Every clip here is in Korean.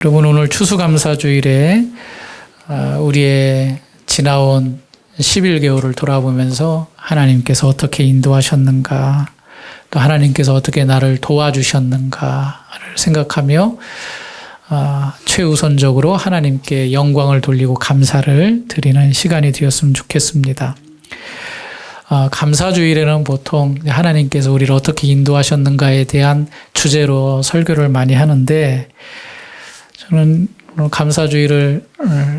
여러분, 오늘 추수감사주일에 우리의 지나온 11개월을 돌아보면서 하나님께서 어떻게 인도하셨는가, 또 하나님께서 어떻게 나를 도와주셨는가를 생각하며 최우선적으로 하나님께 영광을 돌리고 감사를 드리는 시간이 되었으면 좋겠습니다. 감사주일에는 보통 하나님께서 우리를 어떻게 인도하셨는가에 대한 주제로 설교를 많이 하는데, 저는 감사주일을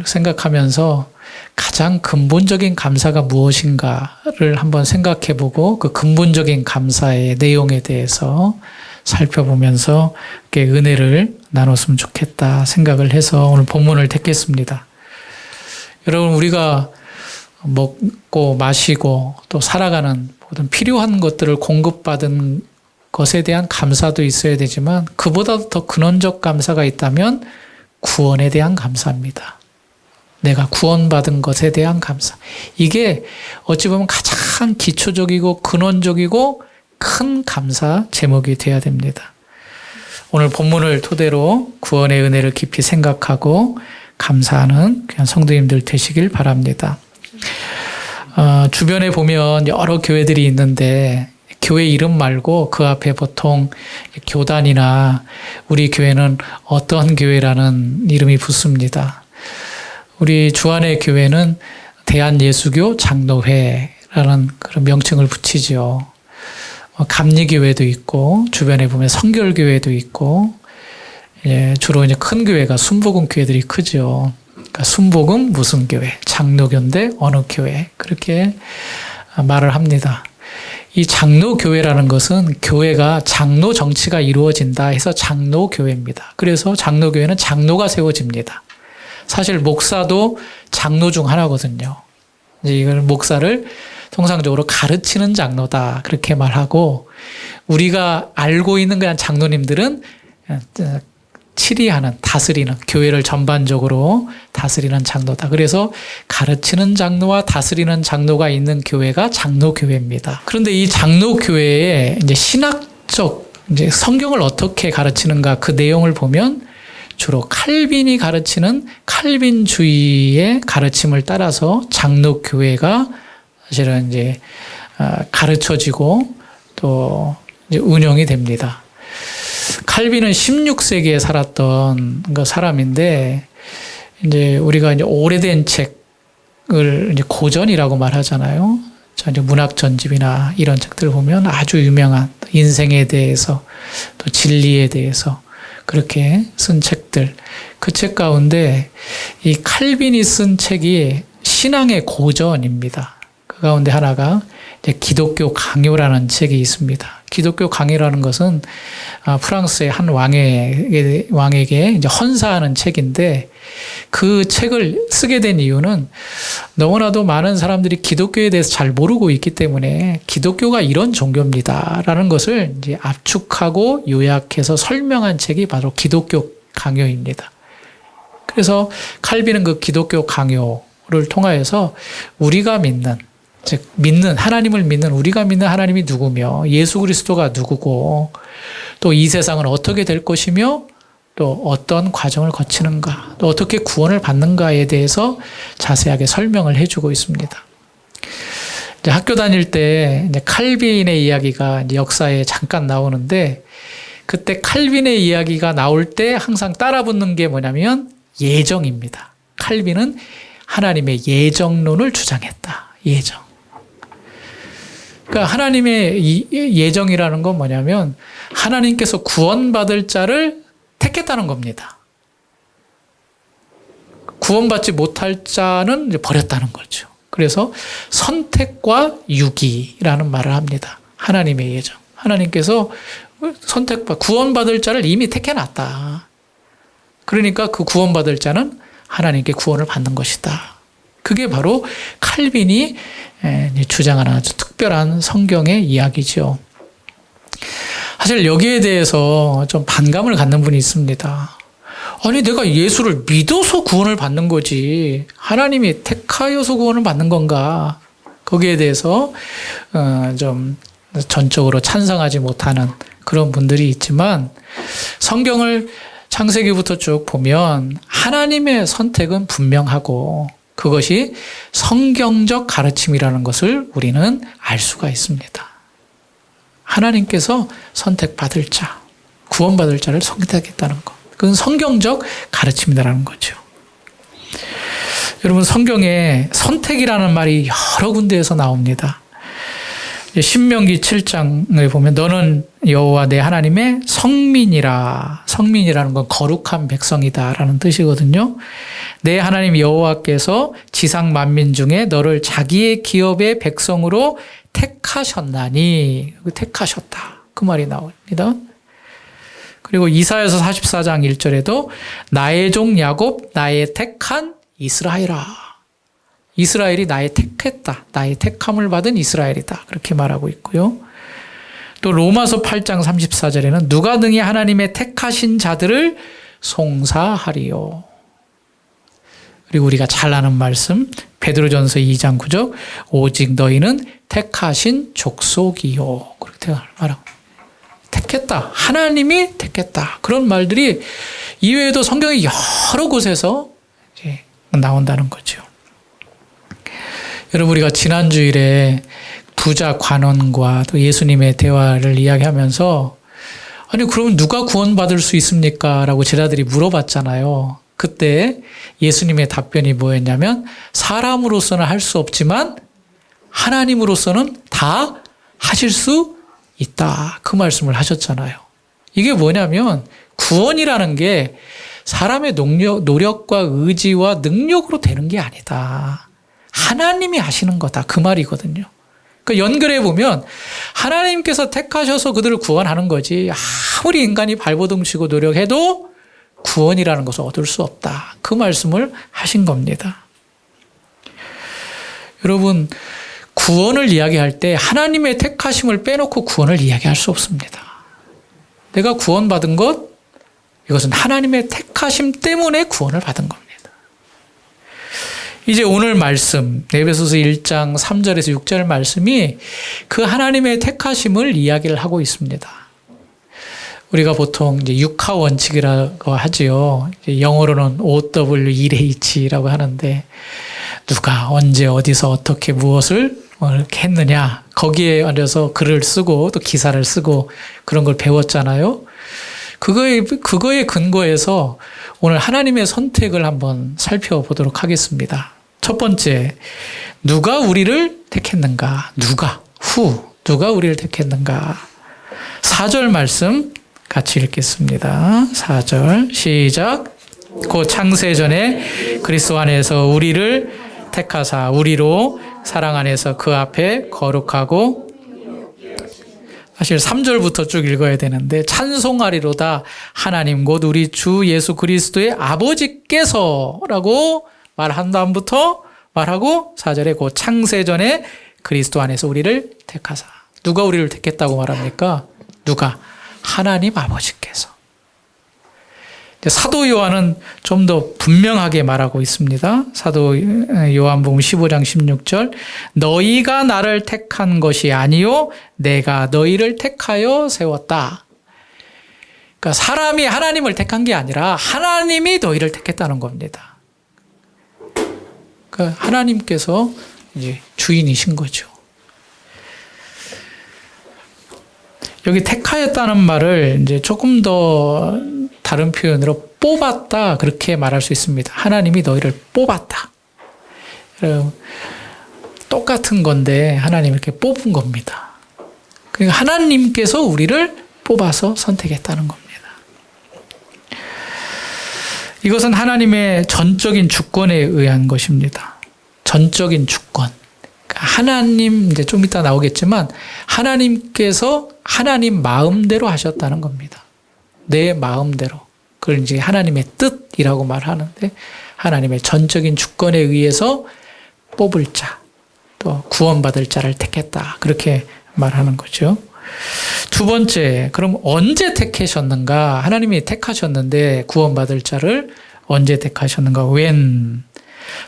생각하면서 가장 근본적인 감사가 무엇인가를 한번 생각해보고 그 근본적인 감사의 내용에 대해서 살펴보면서 은혜를 나눴으면 좋겠다 생각을 해서 오늘 본문을 택했습니다. 여러분, 우리가 먹고 마시고 또 살아가는 모든 필요한 것들을 공급받은 것에 대한 감사도 있어야 되지만, 그보다도 더 근원적 감사가 있다면 구원에 대한 감사입니다. 내가 구원받은 것에 대한 감사. 이게 어찌 보면 가장 기초적이고 근원적이고 큰 감사 제목이 되어야 됩니다. 오늘 본문을 토대로 구원의 은혜를 깊이 생각하고 감사하는 그냥 성도님들 되시길 바랍니다. 주변에 보면 여러 교회들이 있는데 교회 이름 말고 그 앞에 보통 교단이나 우리 교회는 어떤 교회라는 이름이 붙습니다. 우리 주안의 교회는 대한예수교 장로회라는 그런 명칭을 붙이죠. 감리교회도 있고 주변에 보면 성결교회도 있고, 주로 이제 큰 교회가 순복음 교회들이 크죠. 그러니까 순복음 무슨 교회, 장로교인데 어느 교회, 그렇게 말을 합니다. 이 장로교회라는 것은 교회가 장로 정치가 이루어진다 해서 장로교회입니다. 그래서 장로교회는 장로가 세워집니다. 사실 목사도 장로 중 하나거든요. 이제 이걸 목사를 통상적으로 가르치는 장로다 그렇게 말하고, 우리가 알고 있는 그냥 장로님들은 치리하는, 다스리는, 교회를 전반적으로 다스리는 장로다. 그래서 가르치는 장로와 다스리는 장로가 있는 교회가 장로교회입니다. 그런데 이 장로교회의 이제 신학적 이제 성경을 어떻게 가르치는가, 그 내용을 보면 주로 칼빈이 가르치는 칼빈주의의 가르침을 따라서 장로교회가 사실은 이제 가르쳐지고 또 이제 운영이 됩니다. 칼빈은 16세기에 살았던 그 사람인데, 이제 우리가 이제 오래된 책을 이제 고전이라고 말하잖아요. 이제 문학 전집이나 이런 책들을 보면 아주 유명한 인생에 대해서 또 진리에 대해서 그렇게 쓴 책들, 그 책 가운데 이 칼빈이 쓴 책이 신앙의 고전입니다. 그 가운데 하나가 이제 기독교 강요라는 책이 있습니다. 기독교 강요라는 것은 프랑스의 한 왕에게 이제 헌사하는 책인데, 그 책을 쓰게 된 이유는 너무나도 많은 사람들이 기독교에 대해서 잘 모르고 있기 때문에 기독교가 이런 종교입니다라는 것을 이제 압축하고 요약해서 설명한 책이 바로 기독교 강요입니다. 그래서 칼빈은 그 기독교 강요를 통하여서 우리가 믿는, 즉 하나님을 믿는, 우리가 믿는 하나님이 누구며 예수 그리스도가 누구고 또 이 세상은 어떻게 될 것이며 또 어떤 과정을 거치는가, 또 어떻게 구원을 받는가에 대해서 자세하게 설명을 해주고 있습니다. 이제 학교 다닐 때 이제 칼빈의 이야기가 이제 역사에 잠깐 나오는데, 그때 칼빈의 이야기가 나올 때 항상 따라붙는 게 뭐냐면 예정입니다. 칼빈은 하나님의 예정론을 주장했다. 예정. 그러니까 하나님의 예정이라는 건 뭐냐면 하나님께서 구원받을 자를 택했다는 겁니다. 구원받지 못할 자는 이제 버렸다는 거죠. 그래서 선택과 유기라는 말을 합니다. 하나님의 예정. 하나님께서 구원받을 자를 이미 택해놨다. 그러니까 그 구원받을 자는 하나님께 구원을 받는 것이다. 그게 바로 칼빈이 주장하는 아주 특별한 성경의 이야기죠. 사실 여기에 대해서 좀 반감을 갖는 분이 있습니다. 아니, 내가 예수를 믿어서 구원을 받는 거지 하나님이 택하여서 구원을 받는 건가? 거기에 대해서 좀 전적으로 찬성하지 못하는 그런 분들이 있지만, 성경을 잘 창세기부터 쭉 보면 하나님의 선택은 분명하고 그것이 성경적 가르침이라는 것을 우리는 알 수가 있습니다. 하나님께서 선택받을 자, 구원받을 자를 선택했다는 것. 그건 성경적 가르침이라는 거죠. 여러분, 성경에 선택이라는 말이 여러 군데에서 나옵니다. 신명기 7장에 보면 너는 여호와 내 하나님의 성민이라. 성민이라는 건 거룩한 백성이다라는 뜻이거든요. 내 하나님 여호와께서 지상 만민 중에 너를 자기의 기업의 백성으로 택하셨나니. 택하셨다. 그 말이 나옵니다. 그리고 이사야서 44장 1절에도 나의 종 야곱 나의 택한 이스라엘아. 이스라엘이 나의 택했다. 나의 택함을 받은 이스라엘이다. 그렇게 말하고 있고요. 또 로마서 8장 34절에는 누가 능히 하나님의 택하신 자들을 송사하리요. 그리고 우리가 잘 아는 말씀 베드로전서 2장 9절 오직 너희는 택하신 족속이요. 그렇게 말하고 택했다. 하나님이 택했다. 그런 말들이 이외에도 성경의 여러 곳에서 이제 나온다는 거죠. 여러분, 우리가 지난 주일에 부자 관원과 또 예수님의 대화를 이야기하면서 아니 그럼 누가 구원받을 수 있습니까? 라고 제자들이 물어봤잖아요. 그때 예수님의 답변이 뭐였냐면 사람으로서는 할 수 없지만 하나님으로서는 다 하실 수 있다. 그 말씀을 하셨잖아요. 이게 뭐냐면 구원이라는 게 사람의 노력과 의지와 능력으로 되는 게 아니다. 하나님이 하시는 거다. 그 말이거든요. 그러니까 연결해 보면 하나님께서 택하셔서 그들을 구원하는 거지 아무리 인간이 발버둥 치고 노력해도 구원이라는 것을 얻을 수 없다. 그 말씀을 하신 겁니다. 여러분, 구원을 이야기할 때 하나님의 택하심을 빼놓고 구원을 이야기할 수 없습니다. 내가 구원받은 것, 이것은 하나님의 택하심 때문에 구원을 받은 겁니다. 이제 오늘 말씀, 에베소서 1장 3절에서 6절 말씀이 그 하나님의 택하심을 이야기를 하고 있습니다. 우리가 보통 이제 육하 원칙이라고 하지요. 영어로는 OWEH라고 하는데 누가 언제 어디서 어떻게 무엇을 이렇게 했느냐 거기에 앉아서 글을 쓰고 또 기사를 쓰고 그런 걸 배웠잖아요. 그거에 근거해서 오늘 하나님의 선택을 한번 살펴보도록 하겠습니다. 첫 번째, 누가 우리를 택했는가? 누가 우리를 택했는가? 4절 말씀 같이 읽겠습니다. 4절 시작. 곧 창세전에 그리스도 안에서 우리를 택하사 우리로 사랑 안에서 그 앞에 거룩하고 사실 3절부터 쭉 읽어야 되는데 찬송하리로다 하나님 곧 우리 주 예수 그리스도의 아버지께서라고 말한 다음부터 말하고 4절에 곧 창세전에 그리스도 안에서 우리를 택하사. 누가 우리를 택했다고 말합니까? 누가? 하나님 아버지께서. 사도 요한은 좀 더 분명하게 말하고 있습니다. 사도 요한복음 15장 16절 너희가 나를 택한 것이 아니요 내가 너희를 택하여 세웠다. 그러니까 사람이 하나님을 택한 게 아니라 하나님이 너희를 택했다는 겁니다. 그러니까 하나님께서 이제 주인이신 거죠. 여기 택하였다는 말을 이제 조금 더 다른 표현으로 뽑았다 그렇게 말할 수 있습니다. 하나님이 너희를 뽑았다. 똑같은 건데 하나님 이렇게 뽑은 겁니다. 그러니까 하나님께서 우리를 뽑아서 선택했다는 겁니다. 이것은 하나님의 전적인 주권에 의한 것입니다. 전적인 주권. 하나님 이제 좀 이따 나오겠지만 하나님께서 하나님 마음대로 하셨다는 겁니다. 내 마음대로. 그걸 이제 하나님의 뜻이라고 말하는데 하나님의 전적인 주권에 의해서 뽑을 자, 또 구원받을 자를 택했다. 그렇게 말하는 거죠. 두 번째, 그럼 언제 택하셨는가? 하나님이 택하셨는데 구원받을 자를 언제 택하셨는가? 웬?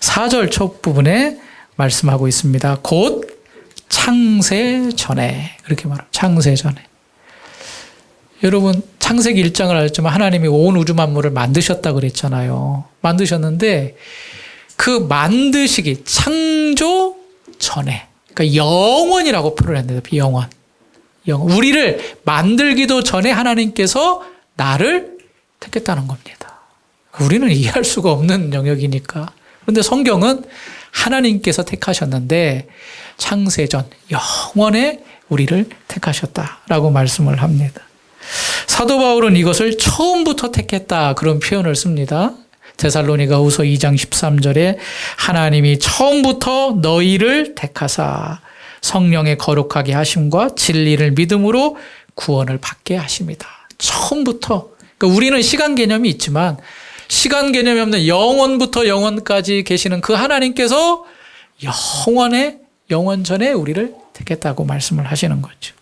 4절 첫 부분에 말씀하고 있습니다. 곧 창세 전에. 그렇게 말합니다. 창세 전에. 여러분 창세기 1장을 알았지만 하나님이 온 우주 만물을 만드셨다고 그랬잖아요. 만드셨는데 그 만드시기 창조 전에, 그러니까 영원이라고 표현을 했는데, 영원. 우리를 만들기도 전에 하나님께서 나를 택했다는 겁니다. 우리는 이해할 수가 없는 영역이니까. 그런데 성경은 하나님께서 택하셨는데 창세전 영원에 우리를 택하셨다라고 말씀을 합니다. 사도 바울은 이것을 처음부터 택했다 그런 표현을 씁니다. 데살로니가후서 2장 13절에 하나님이 처음부터 너희를 택하사 성령의 거룩하게 하심과 진리를 믿음으로 구원을 받게 하십니다. 처음부터. 그러니까 우리는 시간 개념이 있지만 시간 개념이 없는 영원부터 영원까지 계시는 그 하나님께서 영원 전에 우리를 택했다고 말씀을 하시는 거죠.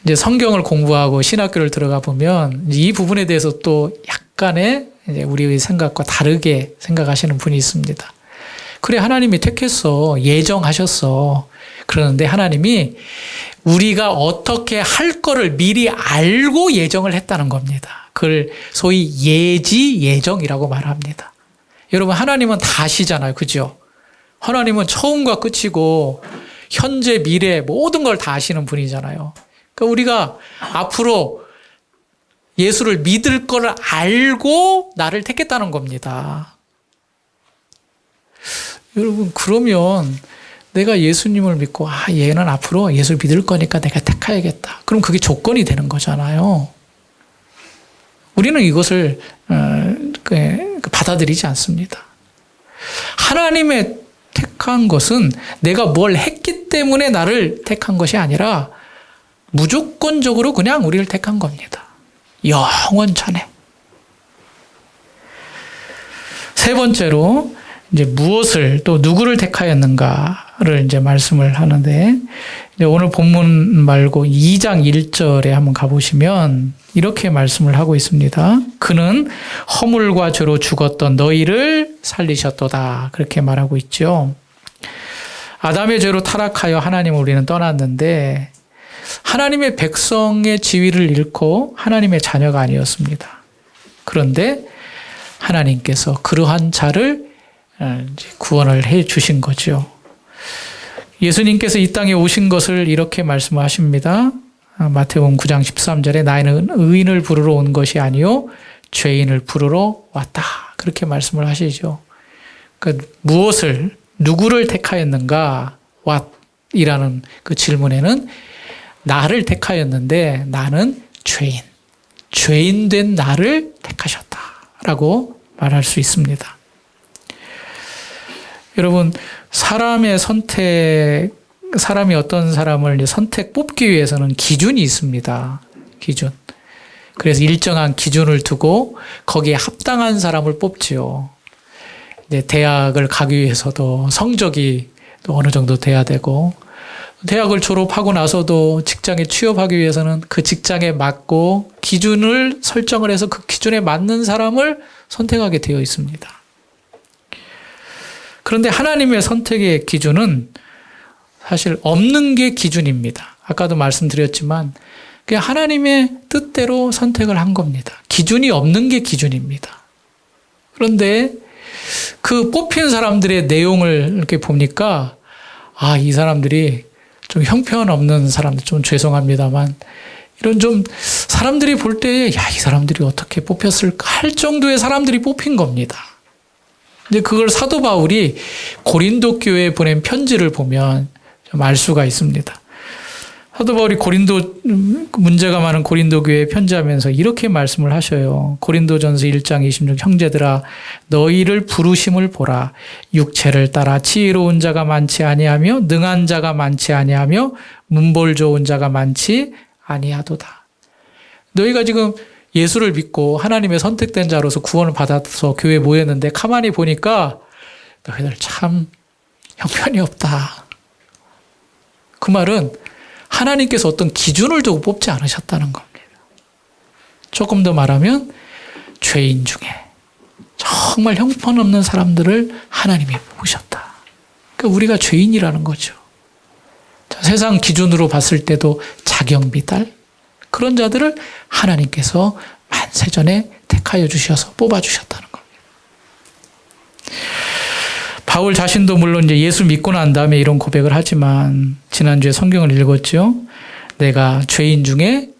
이제 성경을 공부하고 신학교를 들어가 보면 이 부분에 대해서 또 약간의 이제 우리의 생각과 다르게 생각하시는 분이 있습니다. 그래, 하나님이 택했어. 예정하셨어. 그러는데 하나님이 우리가 어떻게 할 거를 미리 알고 예정을 했다는 겁니다. 그걸 소위 예지, 예정이라고 말합니다. 여러분, 하나님은 다 아시잖아요. 그죠? 하나님은 처음과 끝이고 현재, 미래 모든 걸 다 아시는 분이잖아요. 그러니까 우리가 앞으로 예수를 믿을 거를 알고 나를 택했다는 겁니다. 여러분, 그러면 내가 예수님을 믿고 얘는 앞으로 예수를 믿을 거니까 내가 택해야겠다. 그럼 그게 조건이 되는 거잖아요. 우리는 이것을 받아들이지 않습니다. 하나님의 택한 것은 내가 뭘 했기 때문에 나를 택한 것이 아니라 무조건적으로 그냥 우리를 택한 겁니다. 영원 전에. 세 번째로 이제 무엇을 또 누구를 택하였는가를 이제 말씀을 하는데, 이제 오늘 본문 말고 2장 1절에 한번 가보시면 이렇게 말씀을 하고 있습니다. 그는 허물과 죄로 죽었던 너희를 살리셨도다. 그렇게 말하고 있죠. 아담의 죄로 타락하여 하나님을 우리는 떠났는데 하나님의 백성의 지위를 잃고 하나님의 자녀가 아니었습니다. 그런데 하나님께서 그러한 자를 구원을 해 주신 거죠. 예수님께서 이 땅에 오신 것을 이렇게 말씀하십니다. 마태복음 9장 13절에 나는 의인을 부르러 온 것이 아니요 죄인을 부르러 왔다. 그렇게 말씀을 하시죠. 그러니까 무엇을, 누구를 택하였는가? what이라는 그 질문에는 나를 택하였는데 나는 죄인 된 나를 택하셨다라고 말할 수 있습니다. 여러분, 사람이 어떤 사람을 뽑기 위해서는 기준이 있습니다. 기준. 그래서 일정한 기준을 두고 거기에 합당한 사람을 뽑지요. 이제 대학을 가기 위해서도 성적이 또 어느 정도 돼야 되고, 대학을 졸업하고 나서도 직장에 취업하기 위해서는 그 직장에 맞고 기준을 설정을 해서 그 기준에 맞는 사람을 선택하게 되어 있습니다. 그런데 하나님의 선택의 기준은 사실 없는 게 기준입니다. 아까도 말씀드렸지만 그냥 하나님의 뜻대로 선택을 한 겁니다. 기준이 없는 게 기준입니다. 그런데 그 뽑힌 사람들의 내용을 이렇게 보니까 이 사람들이 좀 형편없는 사람들, 좀 죄송합니다만 이런 좀 사람들이 볼 때 이 사람들이 어떻게 뽑혔을까 할 정도의 사람들이 뽑힌 겁니다. 이제 그걸 사도 바울이 고린도 교회에 보낸 편지를 보면 좀 알 수가 있습니다. 사도 바울이 문제가 많은 고린도 교회에 편지하면서 이렇게 말씀을 하셔요. 고린도전서 1장 26 형제들아 너희를 부르심을 보라. 육체를 따라 지혜로운 자가 많지 아니하며 능한 자가 많지 아니하며 문벌 좋은 자가 많지 아니하도다. 너희가 지금 예수를 믿고 하나님의 선택된 자로서 구원을 받아서 교회에 모였는데 가만히 보니까 너희들 참 형편이 없다. 그 말은 하나님께서 어떤 기준을 두고 뽑지 않으셨다는 겁니다. 조금 더 말하면 죄인 중에 정말 형편없는 사람들을 하나님이 뽑으셨다. 그러니까 우리가 죄인이라는 거죠. 자, 세상 기준으로 봤을 때도 자경비달, 그런 자들을 하나님께서 만세전에 택하여 주셔서 뽑아주셨다는 겁니다. 바울 자신도 물론 이제 예수 믿고 난 다음에 이런 고백을 하지만 지난주에 성경을 읽었죠. 내가 죄인 중에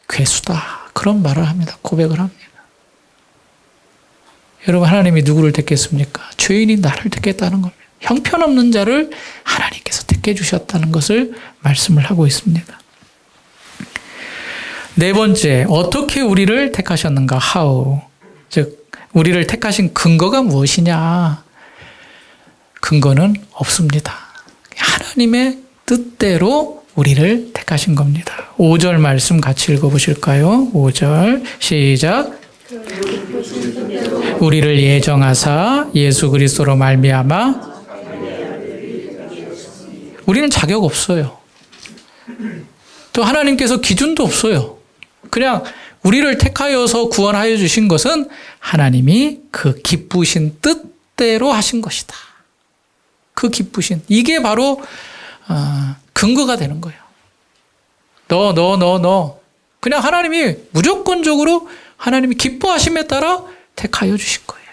괴수다. 그런 말을 합니다. 고백을 합니다. 여러분, 하나님이 누구를 택했습니까? 죄인이 나를 택했다는 겁니다. 형편없는 자를 하나님께서 택해 주셨다는 것을 말씀을 하고 있습니다. 네 번째, 어떻게 우리를 택하셨는가? How. 즉, 우리를 택하신 근거가 무엇이냐? 근거는 없습니다. 하나님의 뜻대로 우리를 택하신 겁니다. 5절 말씀 같이 읽어보실까요? 5절 시작. 우리를 예정하사 예수 그리스도로 말미암아 우리는 자격 없어요. 또 하나님께서 기준도 없어요. 그냥 우리를 택하여서 구원하여 주신 것은 하나님이 그 기쁘신 뜻대로 하신 것이다. 그 기쁘신, 이게 바로 근거가 되는 거예요. 너. 그냥 하나님이 무조건적으로 하나님이 기뻐하심에 따라 택하여 주신 거예요.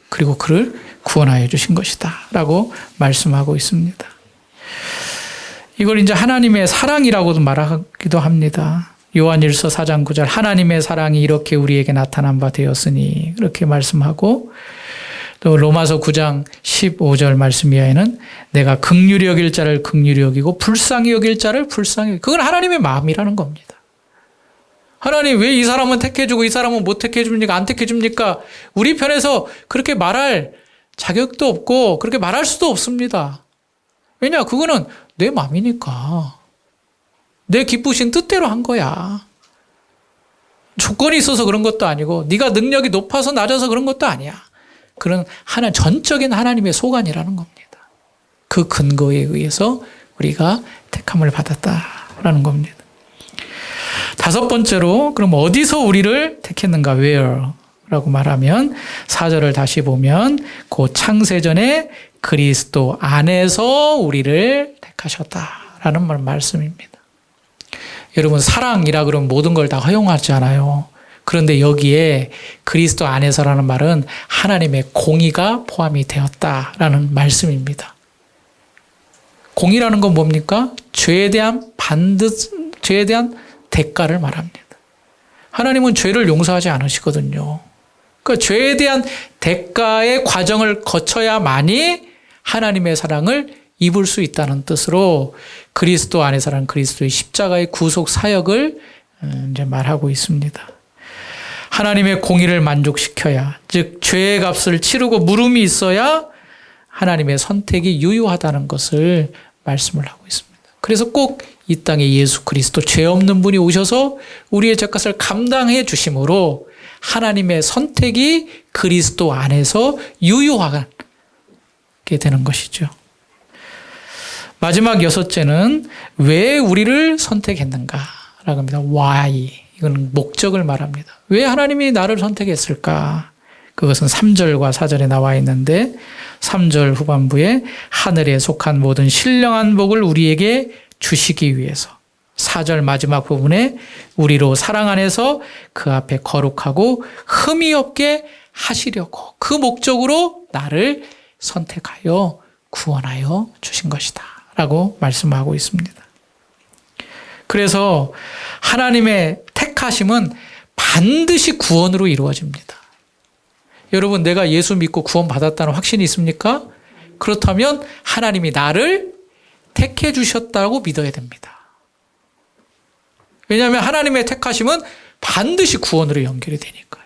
그리고 그를 구원하여 주신 것이다. 라고 말씀하고 있습니다. 이걸 이제 하나님의 사랑이라고도 말하기도 합니다. 요한일서 4장 9절 하나님의 사랑이 이렇게 우리에게 나타난 바 되었으니 이렇게 말씀하고 또 로마서 9장 15절 말씀 이하에는 내가 긍휼히 여길 자를 긍휼히 여기고 불쌍히 여길 자를 불쌍히 여기고 그건 하나님의 마음이라는 겁니다. 하나님 왜 이 사람은 택해주고 이 사람은 못 택해줍니까? 안 택해줍니까? 우리 편에서 그렇게 말할 자격도 없고 그렇게 말할 수도 없습니다. 왜냐? 그거는 내 마음이니까. 내 기쁘신 뜻대로 한 거야. 조건이 있어서 그런 것도 아니고 네가 능력이 높아서 낮아서 그런 것도 아니야. 그런 전적인 하나님의 소관이라는 겁니다. 그 근거에 의해서 우리가 택함을 받았다라는 겁니다. 다섯 번째로 그럼 어디서 우리를 택했는가? Where? 라고 말하면 4절을 다시 보면 그 창세전에 그리스도 안에서 우리를 택하셨다라는 말씀입니다. 여러분 사랑이라 그러면 모든 걸 다 허용하지 않아요. 그런데 여기에 그리스도 안에서라는 말은 하나님의 공의가 포함이 되었다라는 말씀입니다. 공의라는 건 뭡니까? 죄에 대한 대가를 말합니다. 하나님은 죄를 용서하지 않으시거든요. 그러니까 죄에 대한 대가의 과정을 거쳐야만이 하나님의 사랑을 입을 수 있다는 뜻으로 그리스도 안에서라는 그리스도의 십자가의 구속 사역을 이제 말하고 있습니다. 하나님의 공의를 만족시켜야, 즉 죄의 값을 치르고 물음이 있어야 하나님의 선택이 유효하다는 것을 말씀을 하고 있습니다. 그래서 꼭 이 땅에 예수 그리스도 죄 없는 분이 오셔서 우리의 죄값을 감당해 주심으로 하나님의 선택이 그리스도 안에서 유효하게 되는 것이죠. 마지막 여섯째는 왜 우리를 선택했는가라고 합니다. Why? 이건 목적을 말합니다. 왜 하나님이 나를 선택했을까? 그것은 3절과 4절에 나와 있는데 3절 후반부에 하늘에 속한 모든 신령한 복을 우리에게 주시기 위해서 4절 마지막 부분에 우리로 사랑 안에서 그 앞에 거룩하고 흠이 없게 하시려고 그 목적으로 나를 선택하여 구원하여 주신 것이다 라고 말씀하고 있습니다. 그래서 하나님의 택하심은 반드시 구원으로 이루어집니다. 여러분 내가 예수 믿고 구원받았다는 확신이 있습니까? 그렇다면 하나님이 나를 택해 주셨다고 믿어야 됩니다. 왜냐하면 하나님의 택하심은 반드시 구원으로 연결이 되니까요.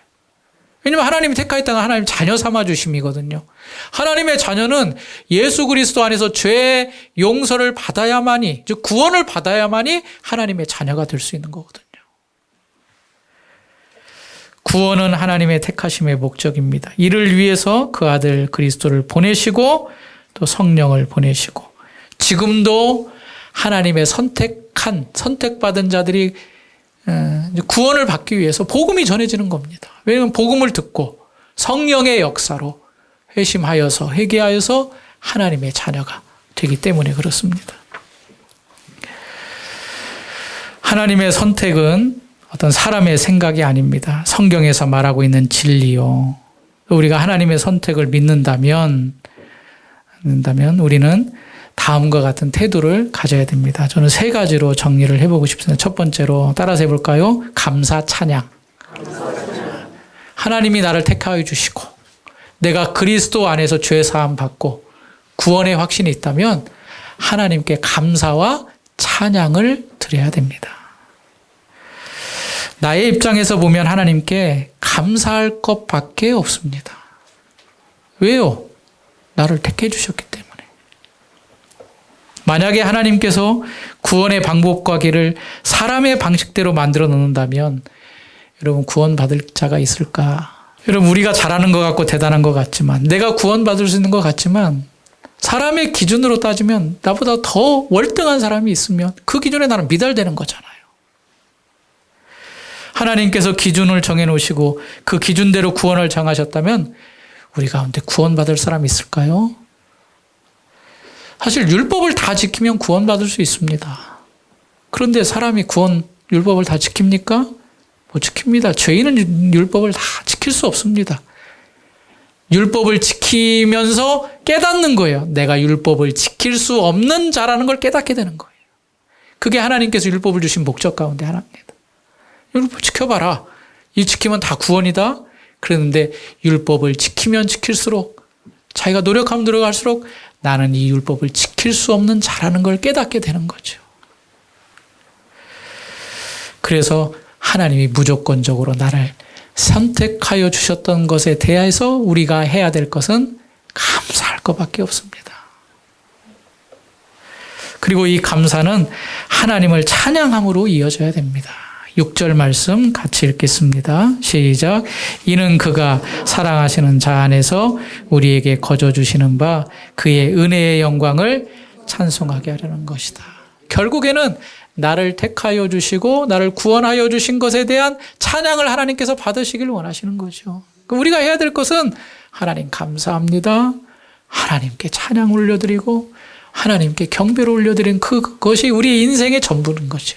왜냐하면 하나님이 택하였다는 하나님 자녀 삼아 주심이거든요. 하나님의 자녀는 예수 그리스도 안에서 죄의 용서를 받아야만이, 즉 구원을 받아야만이 하나님의 자녀가 될 수 있는 거거든요. 구원은 하나님의 택하심의 목적입니다. 이를 위해서 그 아들 그리스도를 보내시고 또 성령을 보내시고 지금도 하나님의 선택받은 자들이 구원을 받기 위해서 복음이 전해지는 겁니다. 왜냐하면 복음을 듣고 성령의 역사로 회심하여서 회개하여서 하나님의 자녀가 되기 때문에 그렇습니다. 하나님의 선택은 어떤 사람의 생각이 아닙니다. 성경에서 말하고 있는 진리요. 우리가 하나님의 선택을 믿는다면 우리는 다음과 같은 태도를 가져야 됩니다. 저는 3가지로 정리를 해보고 싶습니다. 첫 번째로 따라서 해볼까요? 감사, 찬양. 하나님이 나를 택하여 주시고 내가 그리스도 안에서 죄 사함 받고 구원의 확신이 있다면 하나님께 감사와 찬양을 드려야 됩니다. 나의 입장에서 보면 하나님께 감사할 것밖에 없습니다. 왜요? 나를 택해 주셨기 때문에. 만약에 하나님께서 구원의 방법과 길을 사람의 방식대로 만들어 놓는다면 여러분 구원받을 자가 있을까? 여러분 우리가 잘하는 것 같고 대단한 것 같지만 내가 구원받을 수 있는 것 같지만 사람의 기준으로 따지면 나보다 더 월등한 사람이 있으면 그 기준에 나는 미달되는 거잖아요. 하나님께서 기준을 정해놓으시고 그 기준대로 구원을 정하셨다면 우리 가운데 구원받을 사람이 있을까요? 사실 율법을 다 지키면 구원받을 수 있습니다. 그런데 사람이 율법을 다 지킵니까? 못 지킵니다. 죄인은 율법을 다 지킬 수 없습니다. 율법을 지키면서 깨닫는 거예요. 내가 율법을 지킬 수 없는 자라는 걸 깨닫게 되는 거예요. 그게 하나님께서 율법을 주신 목적 가운데 하나입니다. 율법 지켜봐라. 이 지키면 다 구원이다. 그랬는데 율법을 지키면 지킬수록 자기가 노력하면 노력할수록 나는 이 율법을 지킬 수 없는 자라는 걸 깨닫게 되는 거죠. 그래서 하나님이 무조건적으로 나를 선택하여 주셨던 것에 대해서 우리가 해야 될 것은 감사할 것밖에 없습니다. 그리고 이 감사는 하나님을 찬양함으로 이어져야 됩니다. 6절 말씀 같이 읽겠습니다. 시작. 이는 그가 사랑하시는 자 안에서 우리에게 거저 주시는 바 그의 은혜의 영광을 찬송하게 하려는 것이다. 결국에는 나를 택하여 주시고 나를 구원하여 주신 것에 대한 찬양을 하나님께서 받으시길 원하시는 거죠. 우리가 해야 될 것은 하나님 감사합니다. 하나님께 찬양 올려드리고 하나님께 경배를 올려드린 그것이 우리의 인생의 전부인 거죠.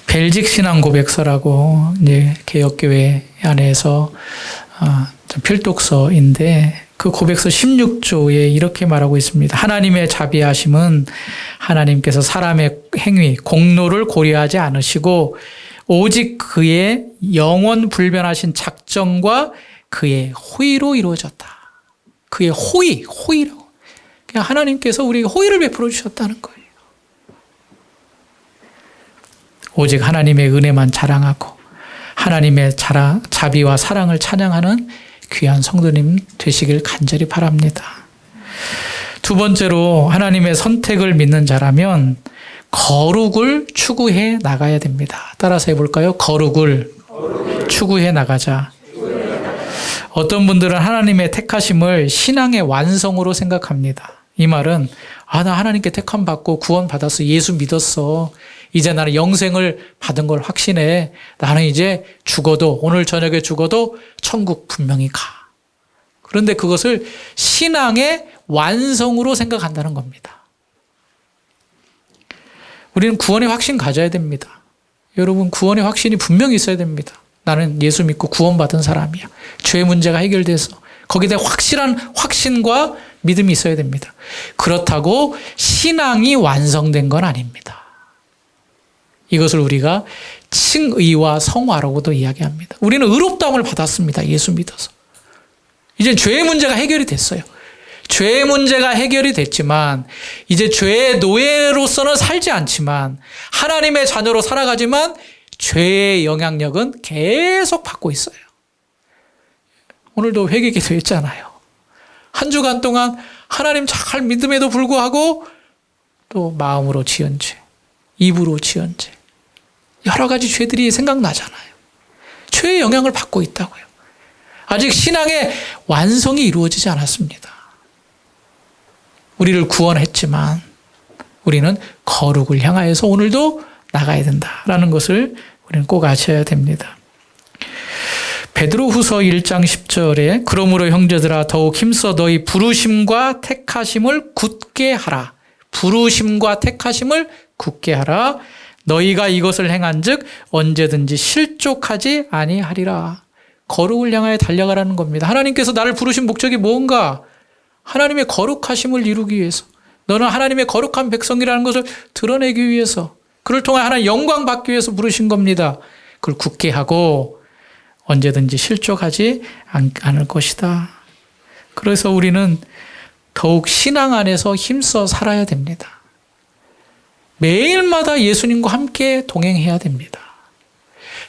벨직 신앙 고백서라고 이제 개혁교회 안에서 필독서인데 그 고백서 16조에 이렇게 말하고 있습니다. 하나님의 자비하심은 하나님께서 사람의 행위, 공로를 고려하지 않으시고 오직 그의 영원 불변하신 작정과 그의 호의로 이루어졌다. 그의 호의라고. 그냥 하나님께서 우리에게 호의를 베풀어 주셨다는 거예요. 오직 하나님의 은혜만 자랑하고 하나님의 자비와 사랑을 찬양하는 귀한 성도님 되시길 간절히 바랍니다. 두 번째로 하나님의 선택을 믿는 자라면 거룩을 추구해 나가야 됩니다. 따라서 해볼까요? 거룩을 추구해 나가자. 어떤 분들은 하나님의 택하심을 신앙의 완성으로 생각합니다. 이 말은 나 하나님께 택함 받고 구원 받았어. 예수 믿었어. 이제 나는 영생을 받은 걸 확신해. 나는 이제 죽어도 오늘 저녁에 죽어도 천국 분명히 가. 그런데 그것을 신앙의 완성으로 생각한다는 겁니다. 우리는 구원의 확신 가져야 됩니다. 여러분 구원의 확신이 분명히 있어야 됩니다. 나는 예수 믿고 구원받은 사람이야. 죄 문제가 해결돼서 거기에 대한 확실한 확신과 믿음이 있어야 됩니다. 그렇다고 신앙이 완성된 건 아닙니다. 이것을 우리가 칭의와 성화라고도 이야기합니다. 우리는 의롭다함을 받았습니다. 예수 믿어서. 이제 죄의 문제가 해결이 됐어요. 죄의 문제가 해결이 됐지만 이제 죄의 노예로서는 살지 않지만 하나님의 자녀로 살아가지만 죄의 영향력은 계속 받고 있어요. 오늘도 회개기도 했잖아요. 한 주간 동안 하나님 잘 믿음에도 불구하고 또 마음으로 지은 죄, 입으로 지은 죄, 여러 가지 죄들이 생각나잖아요. 죄의 영향을 받고 있다고요. 아직 신앙의 완성이 이루어지지 않았습니다. 우리를 구원했지만 우리는 거룩을 향하여서 오늘도 나가야 된다라는 것을 우리는 꼭 아셔야 됩니다. 베드로후서 1장 10절에 그러므로 형제들아 더욱 힘써 너희 부르심과 택하심을 굳게 하라. 부르심과 택하심을 굳게 하라. 너희가 이것을 행한즉 언제든지 실족하지 아니하리라. 거룩을 향하여 달려가라는 겁니다. 하나님께서 나를 부르신 목적이 뭔가? 하나님의 거룩하심을 이루기 위해서. 너는 하나님의 거룩한 백성이라는 것을 드러내기 위해서, 그를 통해 하나님 영광 받기 위해서 부르신 겁니다. 그걸 굳게 하고 언제든지 실족하지 않을 것이다. 그래서 우리는 더욱 신앙 안에서 힘써 살아야 됩니다. 매일마다 예수님과 함께 동행해야 됩니다.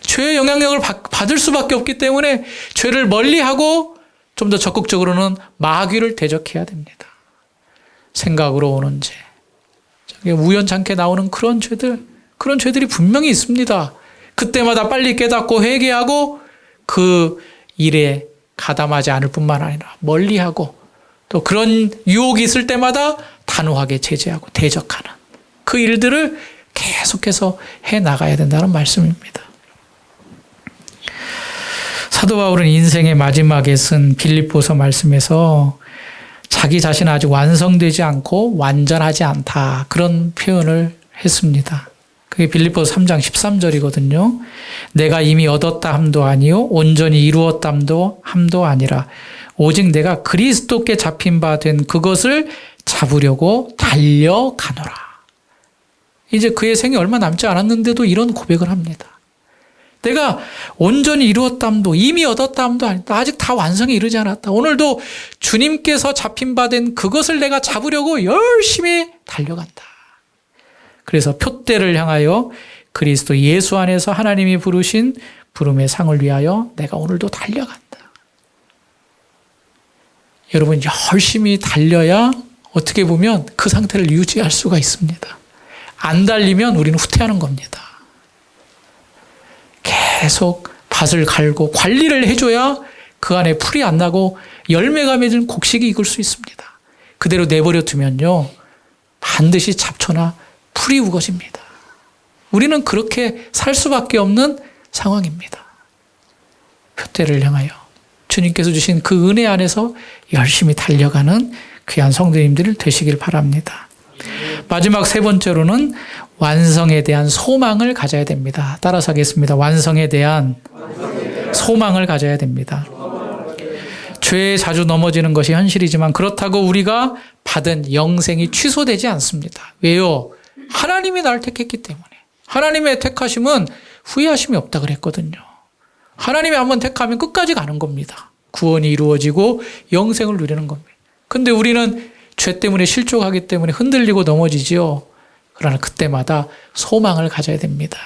죄의 영향력을 받을 수밖에 없기 때문에 죄를 멀리하고 좀 더 적극적으로는 마귀를 대적해야 됩니다. 생각으로 오는 죄, 우연찮게 나오는 그런 죄들이 분명히 있습니다. 그때마다 빨리 깨닫고 회개하고 그 일에 가담하지 않을 뿐만 아니라 멀리하고, 또 그런 유혹이 있을 때마다 단호하게 제재하고 대적하는 그 일들을 계속해서 해나가야 된다는 말씀입니다. 사도 바울은 인생의 마지막에 쓴 빌립보서 말씀에서 자기 자신은 아직 완성되지 않고 완전하지 않다, 그런 표현을 했습니다. 그게 빌립보서 3장 13절이거든요. 내가 이미 얻었다 함도 아니요 온전히 이루었다 함도 아니라 오직 내가 그리스도께 잡힌 바 된 그것을 잡으려고 달려가노라. 이제 그의 생이 얼마 남지 않았는데도 이런 고백을 합니다. 내가 온전히 이루었다 함도, 이미 얻었다 함도 아니다. 아직 다 완성에 이르지 않았다. 오늘도 주님께서 잡힌 바 된 그것을 내가 잡으려고 열심히 달려간다. 그래서 표대를 향하여 그리스도 예수 안에서 하나님이 부르신 부름의 상을 위하여 내가 오늘도 달려간다. 여러분, 열심히 달려야 어떻게 보면 그 상태를 유지할 수가 있습니다. 안 달리면 우리는 후퇴하는 겁니다. 계속 밭을 갈고 관리를 해줘야 그 안에 풀이 안 나고 열매가 맺은 곡식이 익을 수 있습니다. 그대로 내버려 두면요, 반드시 잡초나 풀이 우거집니다. 우리는 그렇게 살 수밖에 없는 상황입니다. 표대를 향하여 주님께서 주신 그 은혜 안에서 열심히 달려가는 귀한 성도님들 되시길 바랍니다. 마지막 세 번째로는 완성에 대한 소망을 가져야 됩니다. 따라서 하겠습니다. 완성에 대한 소망을 가져야 됩니다. 죄에 자주 넘어지는 것이 현실이지만 그렇다고 우리가 받은 영생이 취소되지 않습니다. 왜요? 하나님이 나를 택했기 때문에. 하나님의 택하심은 후회하심이 없다 그랬거든요. 하나님이 한번 택하면 끝까지 가는 겁니다. 구원이 이루어지고 영생을 누리는 겁니다. 근데 우리는 죄 때문에 실족하기 때문에 흔들리고 넘어지지요. 그러나 그때마다 소망을 가져야 됩니다.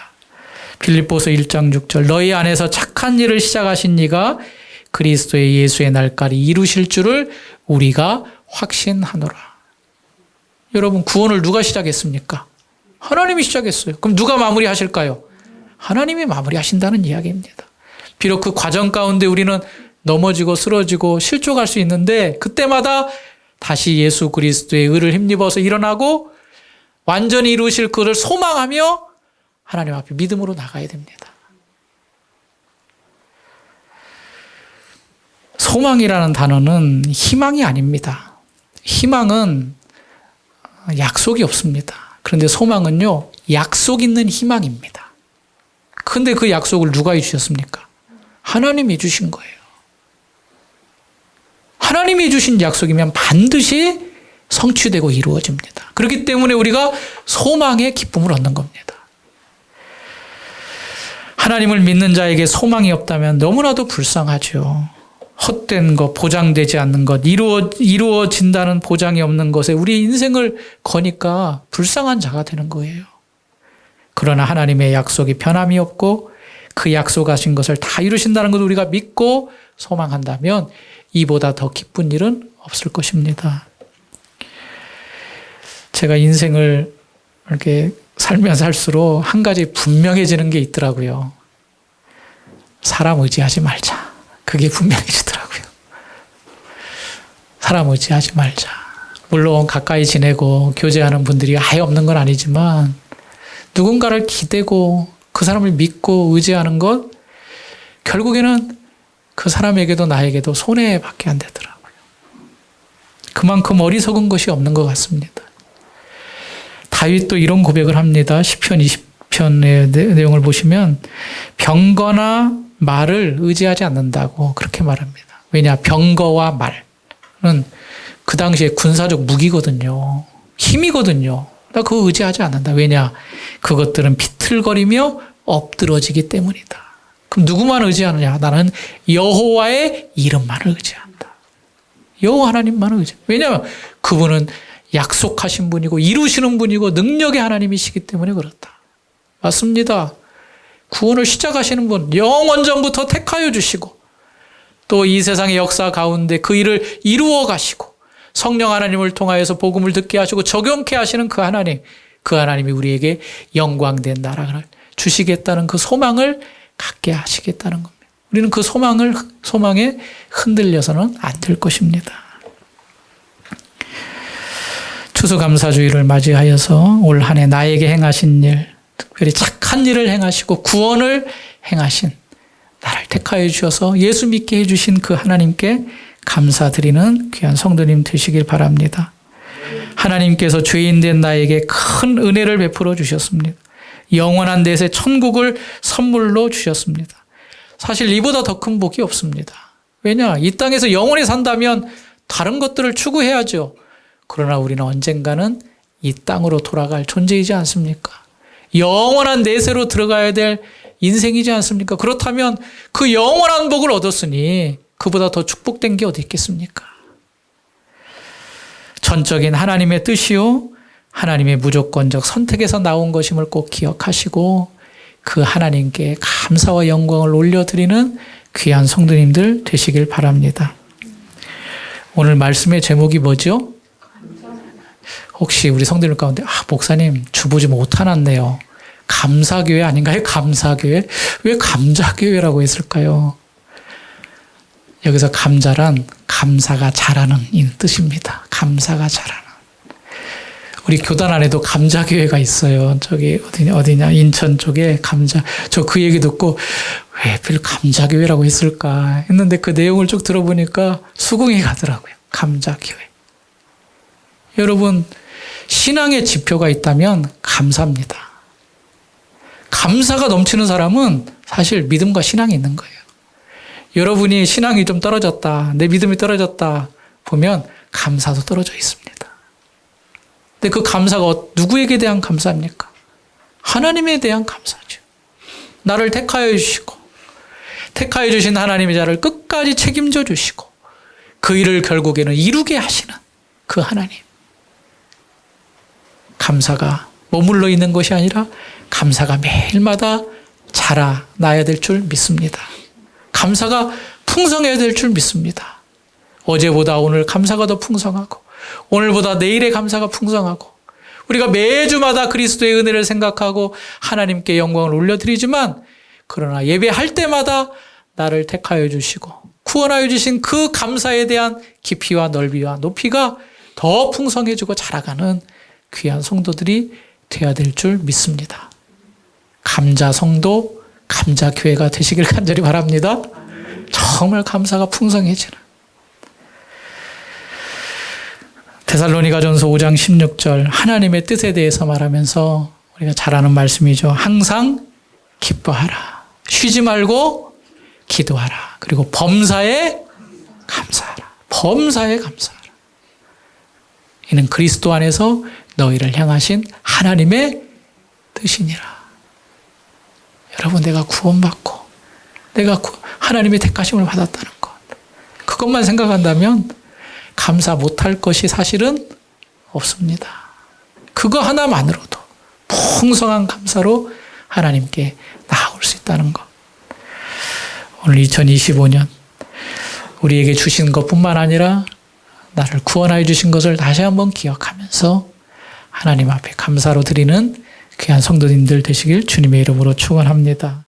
빌립보서 1장 6절 너희 안에서 착한 일을 시작하신 이가 그리스도의 예수의 날까지 이루실 줄을 우리가 확신하노라. 여러분, 구원을 누가 시작했습니까? 하나님이 시작했어요. 그럼 누가 마무리하실까요? 하나님이 마무리하신다는 이야기입니다. 비록 그 과정 가운데 우리는 넘어지고 쓰러지고 실족할 수 있는데 그때마다 다시 예수 그리스도의 의를 힘입어서 일어나고 완전히 이루실 그를 소망하며 하나님 앞에 믿음으로 나가야 됩니다. 소망이라는 단어는 희망이 아닙니다. 희망은 약속이 없습니다. 그런데 소망은요, 약속 있는 희망입니다. 그런데 그 약속을 누가 해주셨습니까? 하나님이 주신 거예요. 하나님이 주신 약속이면 반드시 성취되고 이루어집니다. 그렇기 때문에 우리가 소망의 기쁨을 얻는 겁니다. 하나님을 믿는 자에게 소망이 없다면 너무나도 불쌍하죠. 헛된 것, 보장되지 않는 것, 이루어진다는 보장이 없는 것에 우리 인생을 거니까 불쌍한 자가 되는 거예요. 그러나 하나님의 약속이 변함이 없고 그 약속하신 것을 다 이루신다는 것을 우리가 믿고 소망한다면 이보다 더 기쁜 일은 없을 것입니다. 제가 인생을 이렇게 살면서 할수록 한 가지 분명해지는 게 있더라고요. 사람 의지하지 말자. 그게 분명해지더라고요. 사람 의지하지 말자. 물론 가까이 지내고 교제하는 분들이 아예 없는 건 아니지만 누군가를 기대고 그 사람을 믿고 의지하는 것, 결국에는 그 사람에게도 나에게도 손해밖에 안 되더라고요. 그만큼 어리석은 것이 없는 것 같습니다. 다윗도 이런 고백을 합니다. 시편 시편의 내용을 보시면 병거나 말을 의지하지 않는다고 그렇게 말합니다. 왜냐? 병거와 말은 그 당시에 군사적 무기거든요. 힘이거든요. 나 그거 의지하지 않는다. 왜냐? 그것들은 비틀거리며 엎드러지기 때문이다. 그럼 누구만 의지하느냐? 나는 여호와의 이름만을 의지한다. 여호와 하나님만을 의지한다. 왜냐하면 그분은 약속하신 분이고 이루시는 분이고 능력의 하나님이시기 때문에 그렇다. 맞습니다. 구원을 시작하시는 분, 영원 전부터 택하여 주시고 또 이 세상의 역사 가운데 그 일을 이루어 가시고 성령 하나님을 통하여서 복음을 듣게 하시고 적용케 하시는 그 하나님이 우리에게 영광된 나라를 주시겠다는 그 소망을 갖게 하시겠다는 겁니다. 우리는 그 소망에 흔들려서는 안 될 것입니다. 추수감사주의를 맞이하여서 올 한 해 나에게 행하신 일, 특별히 착한 일을 행하시고 구원을 행하신 나를 택하여 주셔서 예수 믿게 해주신 그 하나님께 감사드리는 귀한 성도님 되시길 바랍니다. 하나님께서 죄인된 나에게 큰 은혜를 베풀어 주셨습니다. 영원한 내세 천국을 선물로 주셨습니다. 사실 이보다 더 큰 복이 없습니다. 왜냐? 이 땅에서 영원히 산다면 다른 것들을 추구해야죠. 그러나 우리는 언젠가는 이 땅으로 돌아갈 존재이지 않습니까? 영원한 내세로 들어가야 될 인생이지 않습니까? 그렇다면 그 영원한 복을 얻었으니 그보다 더 축복된 게 어디 있겠습니까? 전적인 하나님의 뜻이요, 하나님의 무조건적 선택에서 나온 것임을 꼭 기억하시고 그 하나님께 감사와 영광을 올려드리는 귀한 성도님들 되시길 바랍니다. 오늘 말씀의 제목이 뭐죠? 혹시 우리 성도님 가운데 목사님 주보 좀 못해놨네요. 감사교회 아닌가요? 감사교회? 왜 감자교회라고 했을까요? 여기서 감자란 감사가 자라는 뜻입니다. 감사가 자라는. 우리 교단 안에도 감자교회가 있어요. 저기 어디냐 인천 쪽에 감자. 저 그 얘기 듣고 왜 별 감자교회라고 했을까 했는데 그 내용을 쭉 들어보니까 수긍이 가더라고요. 감자교회. 여러분 신앙의 지표가 있다면 감사입니다. 감사가 넘치는 사람은 사실 믿음과 신앙이 있는 거예요. 여러분이 신앙이 좀 떨어졌다, 내 믿음이 떨어졌다 보면 감사도 떨어져 있습니다. 근데 그 감사가 누구에게 대한 감사입니까? 하나님에 대한 감사죠. 나를 택하여 주시고 택하여 주신 하나님의 자를 끝까지 책임져 주시고 그 일을 결국에는 이루게 하시는 그 하나님. 감사가 머물러 있는 것이 아니라 감사가 매일마다 자라나야 될 줄 믿습니다. 감사가 풍성해야 될 줄 믿습니다. 어제보다 오늘 감사가 더 풍성하고 오늘보다 내일의 감사가 풍성하고 우리가 매주마다 그리스도의 은혜를 생각하고 하나님께 영광을 올려드리지만 그러나 예배할 때마다 나를 택하여 주시고 구원하여 주신 그 감사에 대한 깊이와 넓이와 높이가 더 풍성해지고 자라가는 귀한 성도들이 되어야 될 줄 믿습니다. 감자 성도, 감자 교회가 되시길 간절히 바랍니다. 정말 감사가 풍성해지는. 데살로니가전서 5장 16절 하나님의 뜻에 대해서 말하면서 우리가 잘 아는 말씀이죠. 항상 기뻐하라. 쉬지 말고 기도하라. 그리고 범사에 감사하라. 범사에 감사하라. 이는 그리스도 안에서 너희를 향하신 하나님의 뜻이니라. 여러분 내가 구원받고 내가 하나님의 택하심을 받았다는 것. 그것만 생각한다면 감사 못할 것이 사실은 없습니다. 그거 하나만으로도 풍성한 감사로 하나님께 나아올 수 있다는 것. 오늘 2025년 우리에게 주신 것뿐만 아니라 나를 구원하여 주신 것을 다시 한번 기억하면서 하나님 앞에 감사로 드리는 귀한 성도님들 되시길 주님의 이름으로 축원합니다.